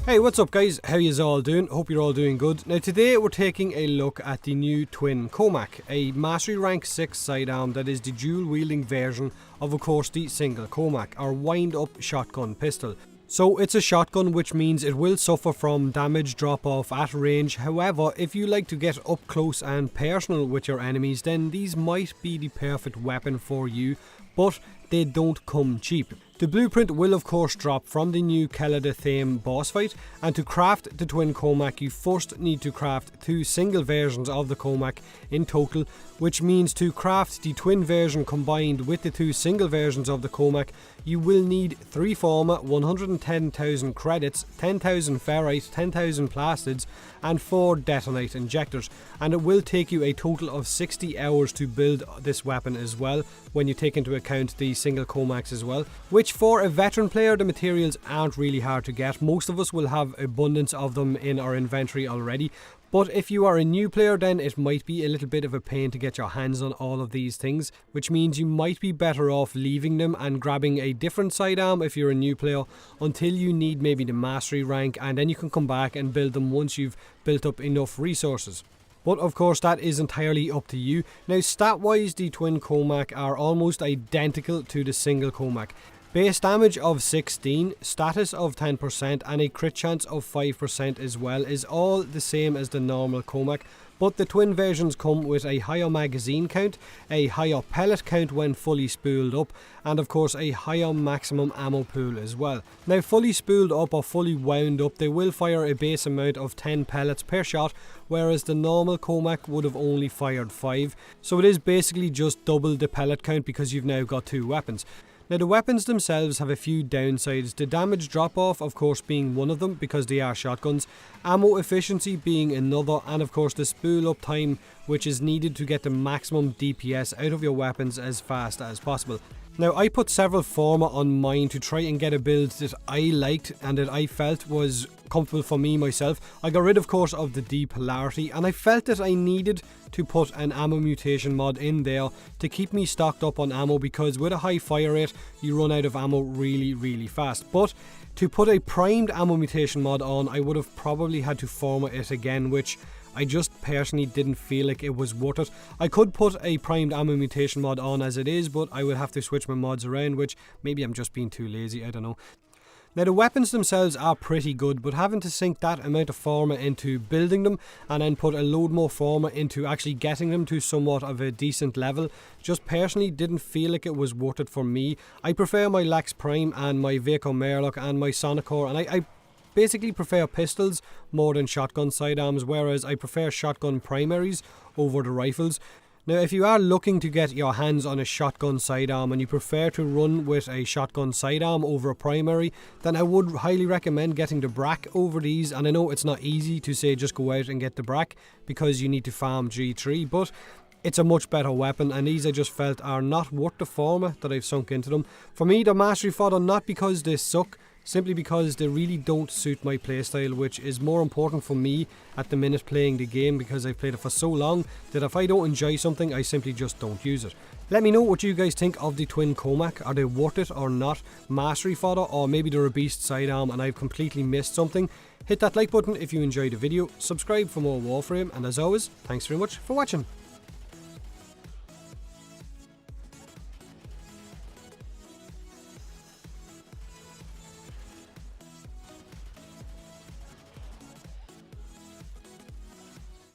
Hey, what's up guys? How yous all doing? Hope you're all doing good. Now today we're taking a look at the new twin Kohmak, a mastery rank 6 sidearm that is the dual wielding version of course the single Kohmak, or wind up shotgun pistol. So it's a shotgun, which means it will suffer from damage drop off at range. However, if you like to get up close and personal with your enemies, then these might be the perfect weapon for you, but they don't come cheap. The blueprint will of course drop from the new Kelada theme boss fight, and to craft the twin Kohmak you first need to craft 2 single versions of the Kohmak in total, which means to craft the twin version combined with the 2 single versions of the Kohmak you will need 3 Forma, 110,000 credits, 10,000 ferrite, 10,000 plastids and 4 detonite injectors, and it will take you a total of 60 hours to build this weapon as well, when you take into account the single Kohmaks as well, which for a veteran player the materials aren't really hard to get. Most of us will have abundance of them in our inventory already, but if you are a new player then it might be a little bit of a pain to get your hands on all of these things, which means you might be better off leaving them and grabbing a different sidearm if you're a new player until you need maybe the mastery rank, and then you can come back and build them once you've built up enough resources. But of course that is entirely up to you. Now stat wise the twin Kohmak are almost identical to the single Kohmak. Base damage of 16, status of 10% and a crit chance of 5% as well is all the same as the normal Kohmak, but the twin versions come with a higher magazine count, a higher pellet count when fully spooled up, and of course a higher maximum ammo pool as well. Now fully spooled up or fully wound up they will fire a base amount of 10 pellets per shot, whereas the normal Kohmak would have only fired 5, so it is basically just double the pellet count because you've now got 2 weapons. Now the weapons themselves have a few downsides, the damage drop off of course being one of them because they are shotguns, ammo efficiency being another, and of course the spool up time which is needed to get the maximum DPS out of your weapons as fast as possible. Now I put several Forma on mine to try and get a build that I liked and that I felt was comfortable for me myself. I got rid of course of the D polarity, and I felt that I needed to put an ammo mutation mod in there to keep me stocked up on ammo, because with a high fire rate you run out of ammo really fast. But to put a primed ammo mutation mod on I would have probably had to Forma it again, which I just personally didn't feel like it was worth it. I could put a primed ammo mutation mod on as it is, but I would have to switch my mods around, which maybe I'm just being too lazy, I don't know. Now the weapons themselves are pretty good, but having to sink that amount of Forma into building them and then put a load more Forma into actually getting them to somewhat of a decent level just personally didn't feel like it was worth it for me. I prefer my Lax Prime and my Vaco Merlock and my Sonicor, and I basically prefer pistols more than shotgun sidearms, whereas I prefer shotgun primaries over the rifles. Now if you are looking to get your hands on a shotgun sidearm and you prefer to run with a shotgun sidearm over a primary, then I would highly recommend getting the Brak over these. And I know it's not easy to say just go out and get the Brak because you need to farm G3, but it's a much better weapon, and these I just felt are not worth the Forma that I've sunk into them. For me, they're mastery fodder not because they suck, simply because they really don't suit my playstyle, which is more important for me at the minute playing the game, because I've played it for so long that if I don't enjoy something I simply just don't use it. Let me know what you guys think of the twin Kohmak. Are they worth it or not? Mastery fodder, or maybe they're a beast sidearm and I've completely missed something? Hit that like button if you enjoyed the video, subscribe for more Warframe, and as always, thanks very much for watching.